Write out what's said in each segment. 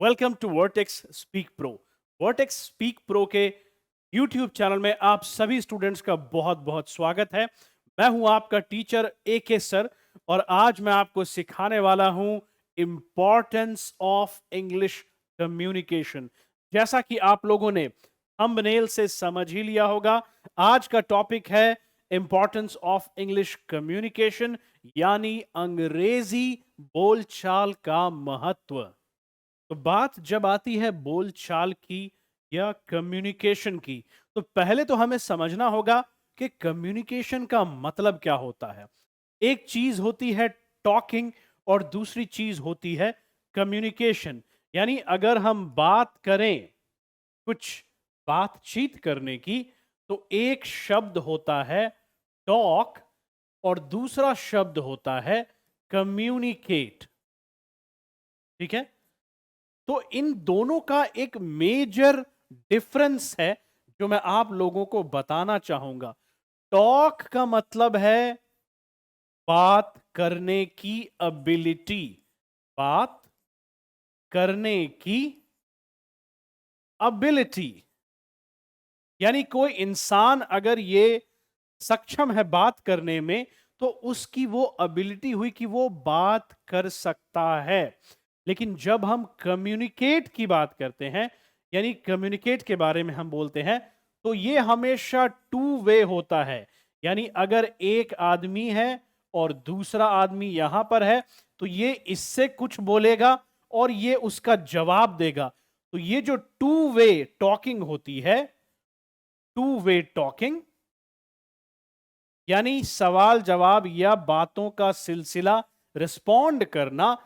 Welcome to Vertex Speak Pro. Vertex Speak Pro के YouTube channel में आप सभी स्टूडेंट्स का बहुत बहुत स्वागत है। मैं हूं आपका टीचर ए के सर और आज मैं आपको सिखाने वाला हूं इंपॉर्टेंस ऑफ इंग्लिश कम्युनिकेशन। जैसा कि आप लोगों ने थंबनेल से समझ ही लिया होगा, आज का टॉपिक है इंपॉर्टेंस ऑफ इंग्लिश कम्युनिकेशन, यानी अंग्रेजी बोलचाल का महत्व। तो बात जब आती है बोलचाल की या कम्युनिकेशन की, तो पहले तो हमें समझना होगा कि कम्युनिकेशन का मतलब क्या होता है। एक चीज होती है टॉकिंग और दूसरी चीज होती है कम्युनिकेशन। यानी अगर हम बात करें कुछ बातचीत करने की, तो एक शब्द होता है टॉक और दूसरा शब्द होता है कम्युनिकेट। ठीक है, तो इन दोनों का एक मेजर डिफरेंस है जो मैं आप लोगों को बताना चाहूंगा। टॉक का मतलब है बात करने की एबिलिटी, बात करने की एबिलिटी। यानी कोई इंसान अगर ये सक्षम है बात करने में, तो उसकी वो एबिलिटी हुई कि वो बात कर सकता है। लेकिन जब हम कम्युनिकेट की बात करते हैं, यानी कम्युनिकेट के बारे में हम बोलते हैं, तो ये हमेशा टू वे होता है। यानी अगर एक आदमी है और दूसरा आदमी यहां पर है, तो ये इससे कुछ बोलेगा और ये उसका जवाब देगा। तो ये जो टू वे टॉकिंग होती है, टू वे टॉकिंग यानी सवाल जवाब या बातों का सिलसिला, रिस्पॉन्ड करना,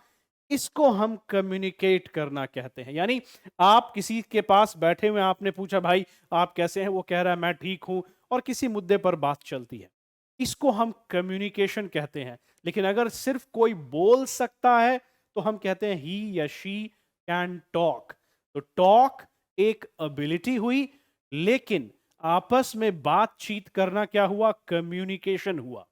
इसको हम कम्युनिकेट करना कहते हैं। यानी आप किसी के पास बैठे हुए, आपने पूछा भाई आप कैसे हैं, वो कह रहा है मैं ठीक हूं, और किसी मुद्दे पर बात चलती है, इसको हम कम्युनिकेशन कहते हैं। लेकिन अगर सिर्फ कोई बोल सकता है, तो हम कहते हैं ही या शी कैन टॉक। तो टॉक एक एबिलिटी हुई, लेकिन आपस में बातचीत करना क्या हुआ? कम्युनिकेशन हुआ।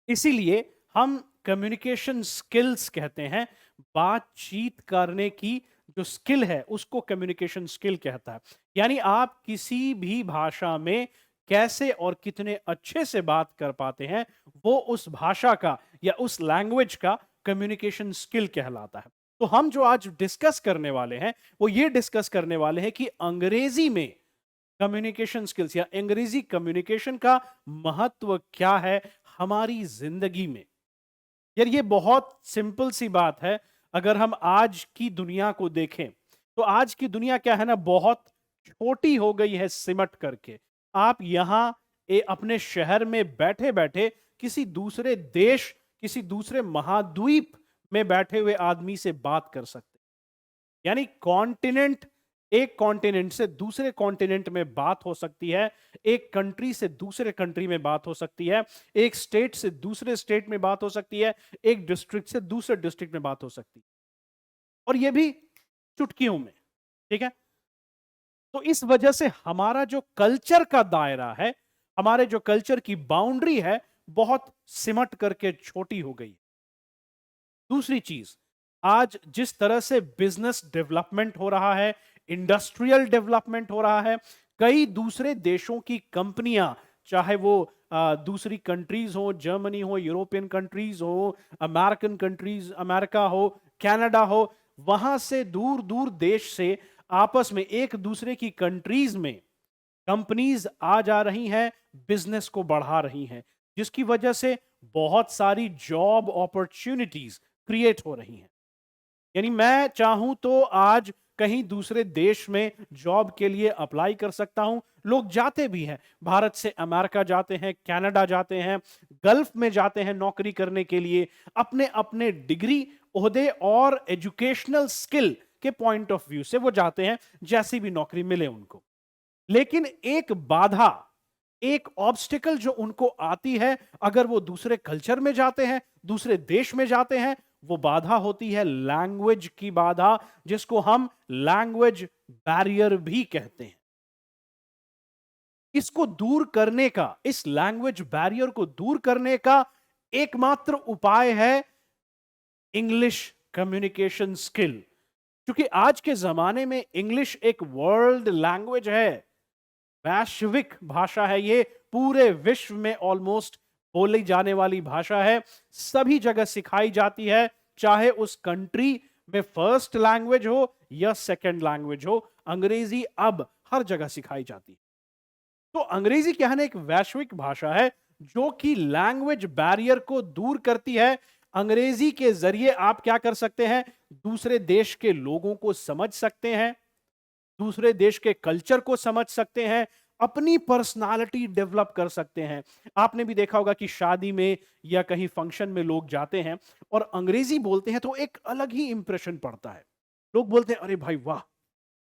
इसीलिए हम कम्युनिकेशन स्किल्स कहते हैं। बातचीत करने की जो स्किल है उसको कम्युनिकेशन स्किल कहता है। यानी आप किसी भी भाषा में कैसे और कितने अच्छे से बात कर पाते हैं, वो उस भाषा का या उस लैंग्वेज का कम्युनिकेशन स्किल कहलाता है। तो हम जो आज डिस्कस करने वाले हैं, वो ये डिस्कस करने वाले हैं कि अंग्रेजी में कम्युनिकेशन स्किल्स या अंग्रेजी कम्युनिकेशन का महत्व क्या है हमारी जिंदगी में। यार ये बहुत सिंपल सी बात है। अगर हम आज की दुनिया को देखें, तो आज की दुनिया क्या है ना, बहुत छोटी हो गई है सिमट करके। आप यहां अपने शहर में बैठे बैठे किसी दूसरे देश, किसी दूसरे महाद्वीप में बैठे हुए आदमी से बात कर सकते हैं। यानी कॉन्टिनेंट, एक कॉन्टिनेंट से दूसरे कॉन्टिनेंट में बात हो सकती है, एक कंट्री से दूसरे कंट्री में बात हो सकती है, एक स्टेट से दूसरे स्टेट में बात हो सकती है, एक डिस्ट्रिक्ट से दूसरे डिस्ट्रिक्ट में बात हो सकती है, और यह भी चुटकियों में। ठीक है, तो इस वजह से हमारा जो कल्चर का दायरा है, हमारे जो कल्चर की बाउंड्री है, बहुत सिमट करके छोटी हो गई। दूसरी चीज, आज जिस तरह से बिजनेस डेवलपमेंट हो रहा है, इंडस्ट्रियल डेवलपमेंट हो रहा है, कई दूसरे देशों की कंपनियां, चाहे वो दूसरी कंट्रीज हो, जर्मनी हो, यूरोपियन कंट्रीज हो, अमेरिकन कंट्रीज, अमेरिका हो, कनाडा हो, वहां से दूर दूर देश से आपस में एक दूसरे की कंट्रीज में कंपनीज आ जा रही हैं, बिजनेस को बढ़ा रही हैं, जिसकी वजह से बहुत सारी जॉब अपॉर्चुनिटीज क्रिएट हो रही हैं। यानी मैं चाहूं तो आज कहीं दूसरे देश में जॉब के लिए अप्लाई कर सकता हूं। लोग जाते भी हैं, भारत से अमेरिका जाते हैं, कनाडा जाते हैं, गल्फ में जाते हैं नौकरी करने के लिए, अपने अपने डिग्री, ओहदे और एजुकेशनल स्किल के पॉइंट ऑफ व्यू से वो जाते हैं, जैसी भी नौकरी मिले उनको। लेकिन एक बाधा, एक ऑब्स्टिकल जो उनको आती है, अगर वो दूसरे कल्चर में जाते हैं, दूसरे देश में जाते हैं, वो बाधा होती है लैंग्वेज की बाधा, जिसको हम लैंग्वेज बैरियर भी कहते हैं। इसको दूर करने का, इस लैंग्वेज बैरियर को दूर करने का एकमात्र उपाय है इंग्लिश कम्युनिकेशन स्किल। क्योंकि आज के जमाने में इंग्लिश एक वर्ल्ड लैंग्वेज है, वैश्विक भाषा है, ये पूरे विश्व में ऑलमोस्ट बोली जाने वाली भाषा है, सभी जगह सिखाई जाती है, चाहे उस कंट्री में फर्स्ट लैंग्वेज हो या सेकंड लैंग्वेज हो, अंग्रेजी अब हर जगह सिखाई जाती है। तो अंग्रेजी क्या है ना, एक वैश्विक भाषा है जो कि लैंग्वेज बैरियर को दूर करती है। अंग्रेजी के जरिए आप क्या कर सकते हैं, दूसरे देश के लोगों को समझ सकते हैं, दूसरे देश के कल्चर को समझ सकते हैं, अपनी पर्सनालिटी डेवलप कर सकते हैं। आपने भी देखा होगा कि शादी में या कहीं फंक्शन में लोग जाते हैं और अंग्रेजी बोलते हैं तो एक अलग ही इंप्रेशन पड़ता है। लोग बोलते हैं अरे भाई वाह,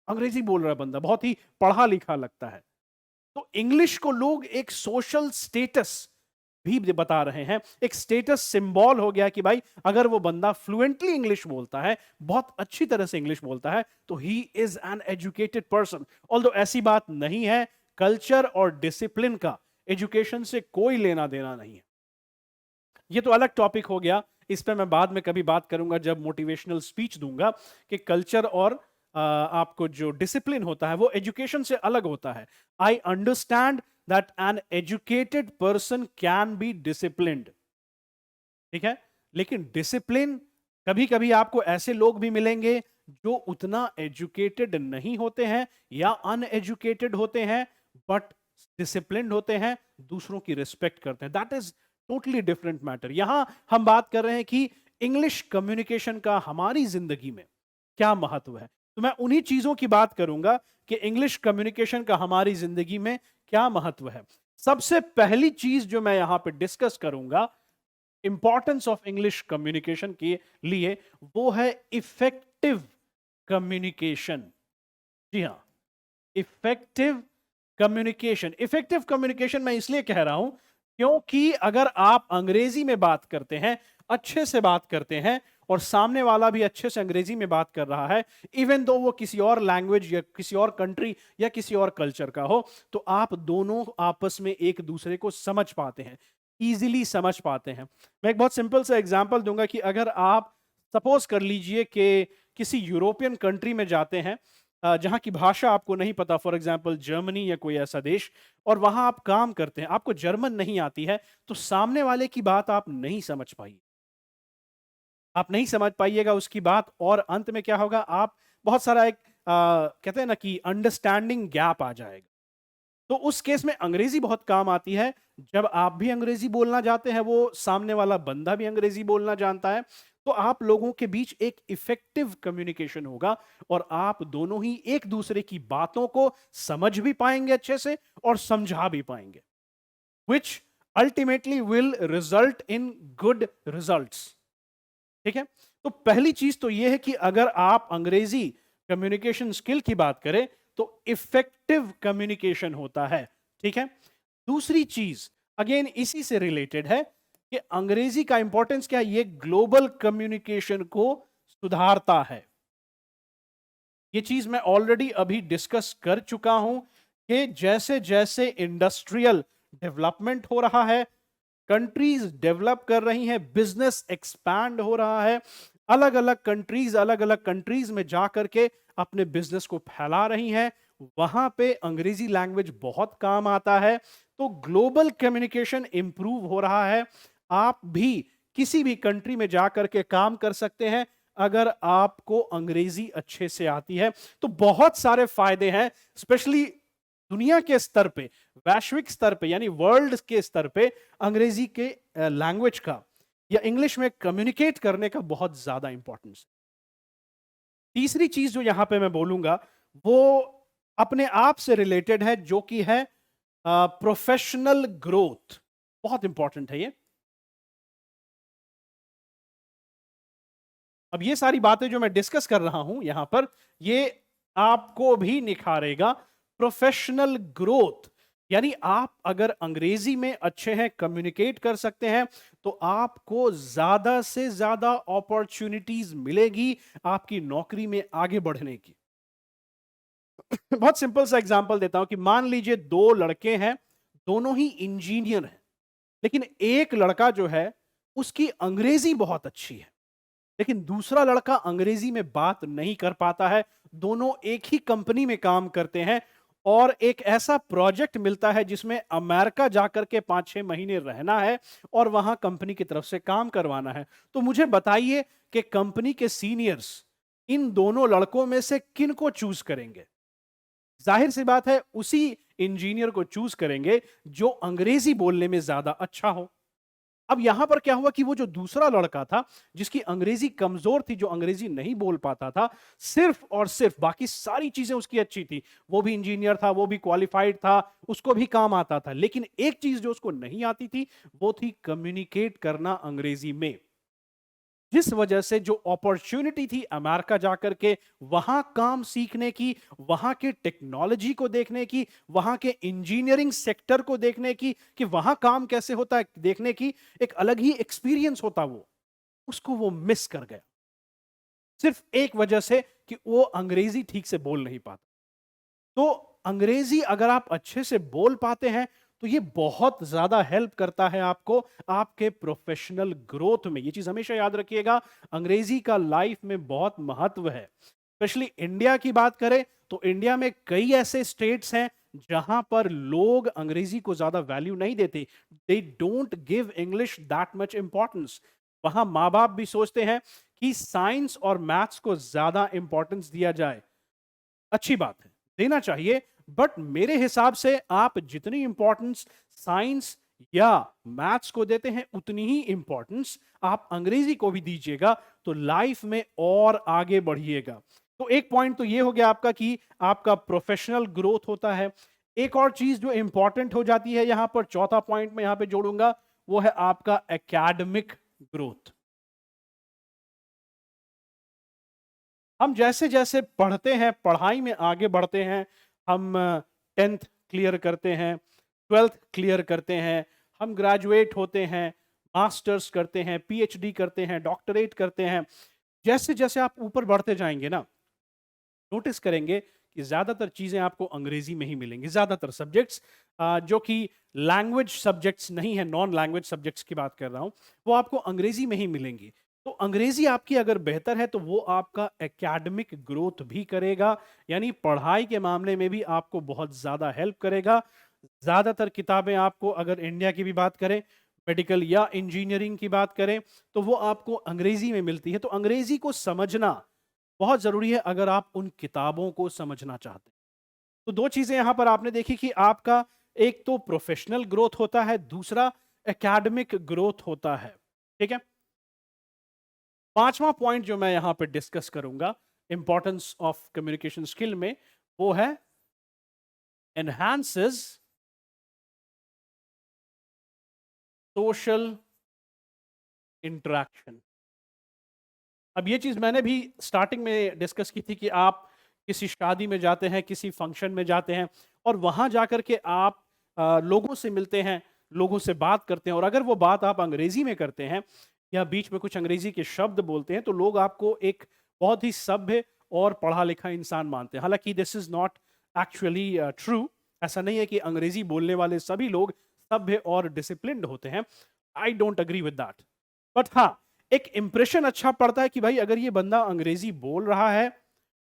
अंग्रेजी बोल रहा है बंदा, बहुत ही पढ़ा लिखा लगता है। तो इंग्लिश को लोग एक सोशल स्टेटस भी बता रहे हैं, एक स्टेटस सिंबल हो गया कि भाई अगर वो बंदा फ्लुएंटली इंग्लिश बोलता है, बहुत अच्छी तरह से इंग्लिश बोलता है, तो he is an educated person. Although ऐसी बात नहीं है, कल्चर और डिसिप्लिन का एजुकेशन से कोई लेना देना नहीं है। ये तो अलग टॉपिक हो गया, इस पे मैं बाद में कभी बात करूंगा जब मोटिवेशनल स्पीच दूंगा कि कल्चर और आपको जो डिसिप्लिन होता है वो एजुकेशन से अलग होता है। I understand that an educated person can be disciplined, ठीक है, लेकिन डिसिप्लिन कभी कभी आपको ऐसे लोग भी मिलेंगे जो उतना एजुकेटेड नहीं होते हैं या अनएजुकेटेड होते हैं बट डिसिप्लिन्ड होते हैं, दूसरों की रिस्पेक्ट करते हैं। That is totally different matter. यहां हम बात कर रहे हैं कि इंग्लिश कम्युनिकेशन का हमारी जिंदगी में क्या महत्व है, तो मैं उन्हीं चीजों की बात करूंगा कि इंग्लिश कम्युनिकेशन का हमारी जिंदगी में क्या महत्व है। सबसे पहली चीज जो मैं यहां पे डिस्कस करूंगा इंपॉर्टेंस ऑफ इंग्लिश कम्युनिकेशन के लिए, वो है इफेक्टिव कम्युनिकेशन। जी हां, इफेक्टिव कम्युनिकेशन। इफेक्टिव कम्युनिकेशन मैं इसलिए कह रहा हूं क्योंकि अगर आप अंग्रेजी में बात करते हैं, अच्छे से बात करते हैं और सामने वाला भी अच्छे से अंग्रेजी में बात कर रहा है, इवन दो वो किसी और लैंग्वेज या किसी और कंट्री या किसी और कल्चर का हो, तो आप दोनों आपस में एक दूसरे को समझ पाते हैं, इजीली समझ पाते हैं। मैं एक बहुत सिंपल सा एग्जांपल दूंगा कि अगर आप सपोज कर लीजिए कि किसी यूरोपियन कंट्री में जाते हैं जहां की भाषा आपको नहीं पता, फॉर एग्जांपल जर्मनी या कोई ऐसा देश, और वहां आप काम करते हैं, आपको जर्मन नहीं आती है, तो सामने वाले की बात आप नहीं समझ पाइए, आप नहीं समझ पाइएगा उसकी बात, और अंत में क्या होगा, आप बहुत सारा एक कहते हैं ना कि अंडरस्टैंडिंग गैप आ जाएगा। तो उस केस में अंग्रेजी बहुत काम आती है। जब आप भी अंग्रेजी बोलना जाते हैं, वो सामने वाला बंदा भी अंग्रेजी बोलना जानता है, तो आप लोगों के बीच एक इफेक्टिव कम्युनिकेशन होगा और आप दोनों ही एक दूसरे की बातों को समझ भी पाएंगे अच्छे से और समझा भी पाएंगे, which ultimately will result in good results। ठीक है, तो पहली चीज तो यह है कि अगर आप अंग्रेजी कम्युनिकेशन स्किल की बात करें तो इफेक्टिव कम्युनिकेशन होता है। ठीक है, दूसरी चीज अगेन इसी से रिलेटेड है कि अंग्रेजी का इंपॉर्टेंस क्या है, ये ग्लोबल कम्युनिकेशन को सुधारता है। ये चीज मैं ऑलरेडी अभी डिस्कस कर चुका हूं कि जैसे जैसे इंडस्ट्रियल डेवलपमेंट हो रहा है, कंट्रीज डेवलप कर रही हैं, बिजनेस एक्सपैंड हो रहा है, अलग अलग कंट्रीज में जा करके अपने बिजनेस को फैला रही हैं, वहां पे अंग्रेजी लैंग्वेज बहुत काम आता है। तो ग्लोबल कम्युनिकेशन इंप्रूव हो रहा है। आप भी किसी भी कंट्री में जा करके काम कर सकते हैं अगर आपको अंग्रेजी अच्छे से आती है, तो बहुत सारे फायदे हैं, स्पेशली दुनिया के स्तर पे, वैश्विक स्तर पे, यानी वर्ल्ड के स्तर पे अंग्रेजी के लैंग्वेज का या इंग्लिश में कम्युनिकेट करने का बहुत ज्यादा इंपॉर्टेंस। तीसरी चीज जो यहां पे मैं बोलूंगा वो अपने आप से रिलेटेड है, जो कि है प्रोफेशनल ग्रोथ। बहुत इंपॉर्टेंट है ये। अब ये सारी बातें जो मैं डिस्कस कर रहा हूं यहां पर, ये आपको भी निखारेगा प्रोफेशनल ग्रोथ। यानी आप अगर अंग्रेजी में अच्छे हैं, कम्युनिकेट कर सकते हैं, तो आपको ज्यादा से ज्यादा अपॉर्चुनिटीज मिलेगी आपकी नौकरी में आगे बढ़ने की। बहुत सिंपल सा एग्जांपल देता हूं कि मान लीजिए दो लड़के हैं, दोनों ही इंजीनियर हैं, लेकिन एक लड़का जो है उसकी अंग्रेजी बहुत अच्छी है, लेकिन दूसरा लड़का अंग्रेजी में बात नहीं कर पाता है। दोनों एक ही कंपनी में काम करते हैं और एक ऐसा प्रोजेक्ट मिलता है जिसमें अमेरिका जाकर के 5-6 महीने रहना है और वहां कंपनी की तरफ से काम करवाना है। तो मुझे बताइए कि कंपनी के सीनियर्स इन दोनों लड़कों में से किन को चूज करेंगे? जाहिर सी बात है उसी इंजीनियर को चूज करेंगे जो अंग्रेजी बोलने में ज्यादा अच्छा हो। अब यहां पर क्या हुआ कि वो जो दूसरा लड़का था जिसकी अंग्रेजी कमजोर थी, जो अंग्रेजी नहीं बोल पाता था, सिर्फ और सिर्फ, बाकी सारी चीजें उसकी अच्छी थी, वो भी इंजीनियर था, वो भी क्वालिफाइड था, उसको भी काम आता था, लेकिन एक चीज जो उसको नहीं आती थी वो थी कम्युनिकेट करना अंग्रेजी में। जिस वजह से जो अपॉर्चुनिटी थी अमेरिका जाकर के वहां काम सीखने की, वहां के टेक्नोलॉजी को देखने की, वहां के इंजीनियरिंग सेक्टर को देखने की कि वहां काम कैसे होता है देखने की, एक अलग ही एक्सपीरियंस होता वो, उसको वो मिस कर गया सिर्फ एक वजह से कि वो अंग्रेजी ठीक से बोल नहीं पाता। तो अंग्रेजी अगर आप अच्छे से बोल पाते हैं तो ये बहुत ज्यादा हेल्प करता है आपको आपके प्रोफेशनल ग्रोथ में। ये चीज हमेशा याद रखिएगा, अंग्रेजी का लाइफ में बहुत महत्व है। स्पेशली इंडिया की बात करें तो इंडिया में कई ऐसे स्टेट्स हैं जहां पर लोग अंग्रेजी को ज्यादा वैल्यू नहीं देते। They don't give English that much importance. वहां माँ बाप भी सोचते हैं कि साइंस और मैथ्स को ज्यादा इंपॉर्टेंस दिया जाए। अच्छी बात है, देना चाहिए, बट मेरे हिसाब से आप जितनी इंपॉर्टेंस साइंस या मैथ्स को देते हैं उतनी ही इंपॉर्टेंस आप अंग्रेजी को भी दीजिएगा, तो लाइफ में और आगे बढ़िएगा। तो एक पॉइंट तो ये हो गया आपका कि आपका प्रोफेशनल ग्रोथ होता है। एक और चीज जो इंपॉर्टेंट हो जाती है यहां पर, चौथा पॉइंट मैं यहां पे जोड़ूंगा, वो है आपका एकेडमिक ग्रोथ। हम जैसे जैसे पढ़ते हैं, पढ़ाई में आगे बढ़ते हैं, हम 10th क्लियर करते हैं, 12th क्लियर करते हैं, हम ग्रेजुएट होते हैं, मास्टर्स करते हैं, पीएचडी करते हैं, डॉक्टरेट करते हैं। जैसे जैसे आप ऊपर बढ़ते जाएंगे ना, नोटिस करेंगे कि ज्यादातर चीजें आपको अंग्रेजी में ही मिलेंगी। ज्यादातर सब्जेक्ट्स जो कि लैंग्वेज सब्जेक्ट्स नहीं है, नॉन लैंग्वेज सब्जेक्ट्स की बात कर रहा हूं, वो आपको अंग्रेजी में ही मिलेंगी। तो अंग्रेजी आपकी अगर बेहतर है तो वो आपका एकेडमिक ग्रोथ भी करेगा, यानी पढ़ाई के मामले में भी आपको बहुत ज्यादा हेल्प करेगा। ज्यादातर किताबें आपको, अगर इंडिया की भी बात करें, मेडिकल या इंजीनियरिंग की बात करें, तो वो आपको अंग्रेजी में मिलती है। तो अंग्रेजी को समझना बहुत जरूरी है अगर आप उन किताबों को समझना चाहते हैं। तो दो चीजें यहां पर आपने देखी कि आपका एक तो प्रोफेशनल ग्रोथ होता है, दूसरा एकेडमिक ग्रोथ होता है। ठीक है, पांचवा पॉइंट जो मैं यहां पे डिस्कस करूंगा इंपॉर्टेंस ऑफ कम्युनिकेशन स्किल में, वो है एनहांसेस सोशल इंटरेक्शन। अब ये चीज मैंने भी स्टार्टिंग में डिस्कस की थी कि आप किसी शादी में जाते हैं, किसी फंक्शन में जाते हैं और वहां जाकर के आप लोगों से मिलते हैं, लोगों से बात करते हैं, और अगर वो बात आप अंग्रेजी में करते हैं या बीच में कुछ अंग्रेजी के शब्द बोलते हैं तो लोग आपको एक बहुत ही सभ्य और पढ़ा लिखा इंसान मानते हैं। हालांकि this is not actually true. ऐसा नहीं है कि अंग्रेजी बोलने वाले सभी लोग सभ्य और डिसिप्लिन्ड होते हैं। I don't agree with that. But हाँ, एक इंप्रेशन अच्छा पड़ता है कि भाई अगर ये बंदा अंग्रेजी बोल रहा है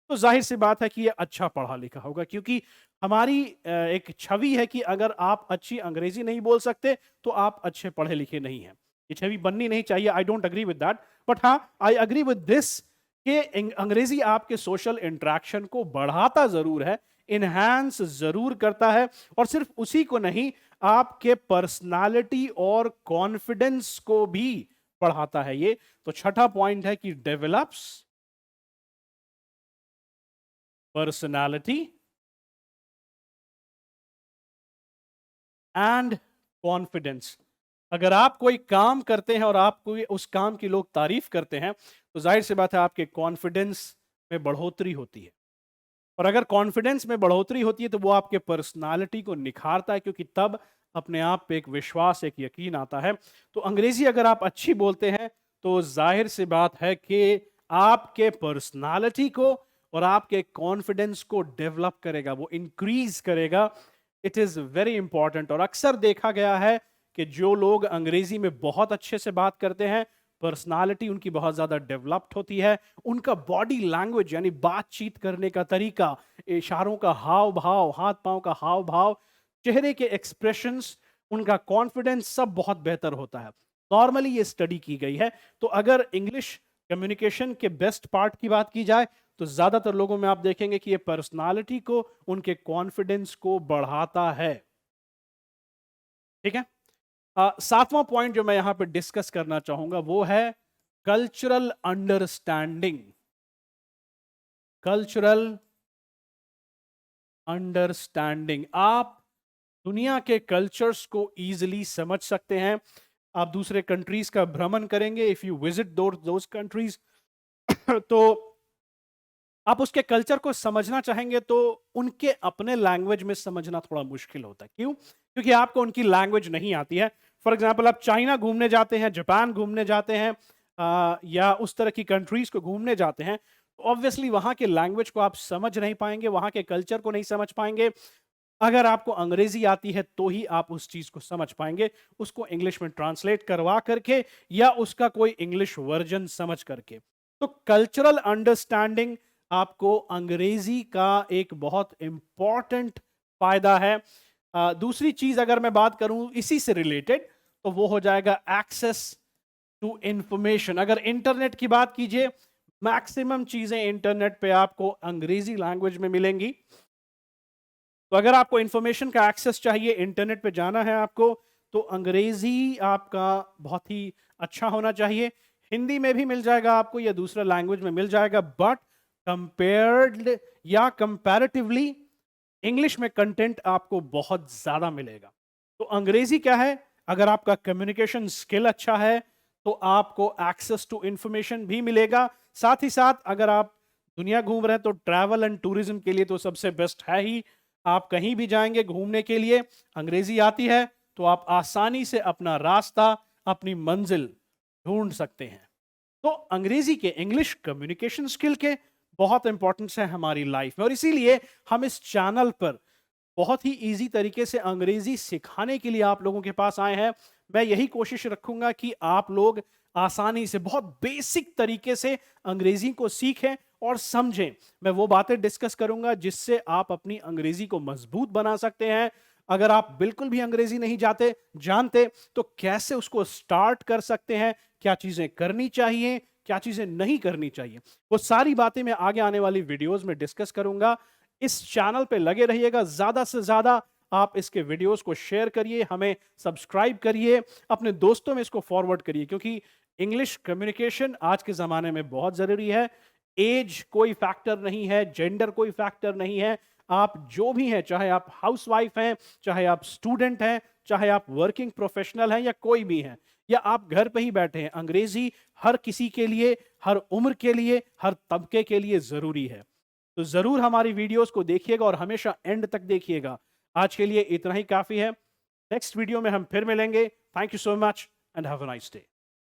तो जाहिर सी बात है कि ये अच्छा पढ़ा लिखा होगा, क्योंकि हमारी एक छवि है कि अगर आप अच्छी अंग्रेजी नहीं बोल सकते तो आप अच्छे पढ़े लिखे नहीं हैं। ये छवि बननी नहीं चाहिए। I don't agree with that. But हाँ, आई अग्री विद दिस कि अंग्रेजी आपके सोशल इंटरेक्शन को बढ़ाता जरूर है, इनहैंस जरूर करता है, और सिर्फ उसी को नहीं, आपके पर्सनालिटी और कॉन्फिडेंस को भी बढ़ाता है ये। तो छठा पॉइंट है कि डेवलप्स पर्सनालिटी एंड कॉन्फिडेंस। अगर आप कोई काम करते हैं और आपको उस काम की लोग तारीफ करते हैं तो जाहिर सी बात है आपके कॉन्फिडेंस में बढ़ोतरी होती है, और अगर कॉन्फिडेंस में बढ़ोतरी होती है तो वो आपके पर्सनालिटी को निखारता है, क्योंकि तब अपने आप पे एक विश्वास, एक यकीन आता है। तो अंग्रेजी अगर आप अच्छी बोलते हैं तो जाहिर सी बात है कि आपके पर्सनालिटी को और आपके कॉन्फिडेंस को डेवलप करेगा, वो इंक्रीज करेगा। It is very important. और अक्सर देखा गया है कि जो लोग अंग्रेजी में बहुत अच्छे से बात करते हैं पर्सनालिटी उनकी बहुत ज़्यादा डेवलप्ड होती है, उनका बॉडी लैंग्वेज यानी बातचीत करने का तरीका, इशारों का हाव भाव, हाथ पांव का हाव भाव, चेहरे के एक्सप्रेशंस, उनका कॉन्फिडेंस सब बहुत बेहतर होता है। नॉर्मली ये स्टडी की गई है। तो अगर इंग्लिश कम्युनिकेशन के बेस्ट पार्ट की बात की जाए तो ज्यादातर लोगों में आप देखेंगे कि ये पर्सनालिटी को, उनके कॉन्फिडेंस को बढ़ाता है। ठीक है। सातवां पॉइंट जो मैं यहां पे डिस्कस करना चाहूंगा वो है कल्चरल अंडरस्टैंडिंग। कल्चरल अंडरस्टैंडिंग, आप दुनिया के कल्चर्स को इजीली समझ सकते हैं। आप दूसरे कंट्रीज का भ्रमण करेंगे, if you visit those countries तो आप उसके कल्चर को समझना चाहेंगे तो उनके अपने लैंग्वेज में समझना थोड़ा मुश्किल होता है। क्यों? क्योंकि आपको उनकी लैंग्वेज नहीं आती है। फॉर एग्जाम्पल, आप चाइना घूमने जाते हैं, जापान घूमने जाते हैं, या उस तरह की कंट्रीज को घूमने जाते हैं, तो ऑब्वियसली वहां के लैंग्वेज को आप समझ नहीं पाएंगे, वहां के कल्चर को नहीं समझ पाएंगे। अगर आपको अंग्रेजी आती है तो ही आप उस चीज को समझ पाएंगे, उसको इंग्लिश में ट्रांसलेट करवा करके या उसका कोई इंग्लिश वर्जन समझ करके। तो कल्चरल अंडरस्टैंडिंग आपको अंग्रेजी का एक बहुत इंपॉर्टेंट फायदा है। दूसरी चीज अगर मैं बात करूं इसी से रिलेटेड तो वो हो जाएगा एक्सेस टू इंफॉर्मेशन। अगर इंटरनेट की बात कीजिए, मैक्सिमम चीजें इंटरनेट पे आपको अंग्रेजी लैंग्वेज में मिलेंगी। तो अगर आपको इंफॉर्मेशन का एक्सेस चाहिए, इंटरनेट पे जाना है आपको, तो अंग्रेजी आपका बहुत ही अच्छा होना चाहिए। हिंदी में भी मिल जाएगा आपको या दूसरा लैंग्वेज में मिल जाएगा, बट कंपेयर्ड या कंपैरेटिवली इंग्लिश में कंटेंट आपको बहुत ज्यादा मिलेगा। तो अंग्रेजी क्या है, अगर आपका कम्युनिकेशन स्किल अच्छा है तो आपको एक्सेस टू इंफॉर्मेशन भी मिलेगा। साथ ही साथ अगर आप दुनिया घूम रहे हैं तो ट्रैवल एंड टूरिज्म के लिए तो सबसे बेस्ट है ही। आप कहीं भी जाएंगे घूमने के लिए, अंग्रेजी आती है तो आप आसानी से अपना रास्ता, अपनी मंजिल ढूंढ सकते हैं। तो अंग्रेजी के, इंग्लिश कम्युनिकेशन स्किल के बहुत इंपॉर्टेंस है हमारी लाइफ में, और इसीलिए हम इस चैनल पर बहुत ही इजी तरीके से अंग्रेजी सिखाने के लिए आप लोगों के पास आए हैं। मैं यही कोशिश रखूंगा कि आप लोग आसानी से, बहुत बेसिक तरीके से अंग्रेजी को सीखें और समझें। मैं वो बातें डिस्कस करूंगा जिससे आप अपनी अंग्रेजी को मजबूत बना सकते हैं। अगर आप बिल्कुल भी अंग्रेजी नहीं जानते तो कैसे उसको स्टार्ट कर सकते हैं, क्या चीजें करनी चाहिए, क्या चीजें नहीं करनी चाहिए, वो सारी बातें मैं आगे आने वाली वीडियोस में डिस्कस करूंगा। इस चैनल पे लगे रहिएगा, ज्यादा से ज्यादा आप इसके वीडियोस को शेयर करिए, हमें सब्सक्राइब करिए, अपने दोस्तों में इसको फॉरवर्ड करिए, क्योंकि इंग्लिश कम्युनिकेशन आज के ज़माने में बहुत ज़रूरी है। एज कोई फैक्टर नहीं है, जेंडर कोई फैक्टर नहीं है। आप जो भी हैं, चाहे आप हाउसवाइफ हैं, चाहे आप स्टूडेंट हैं, चाहे आप वर्किंग प्रोफेशनल हैं, या कोई भी हैं, या आप घर पे ही बैठे हैं, अंग्रेजी हर किसी के लिए, हर उम्र के लिए, हर तबके के लिए ज़रूरी है। तो ज़रूर हमारी वीडियोस को देखिएगा और हमेशा एंड तक देखिएगा। आज के लिए इतना ही काफ़ी है। नेक्स्ट वीडियो में हम फिर मिलेंगे। Thank you so much and have a nice day.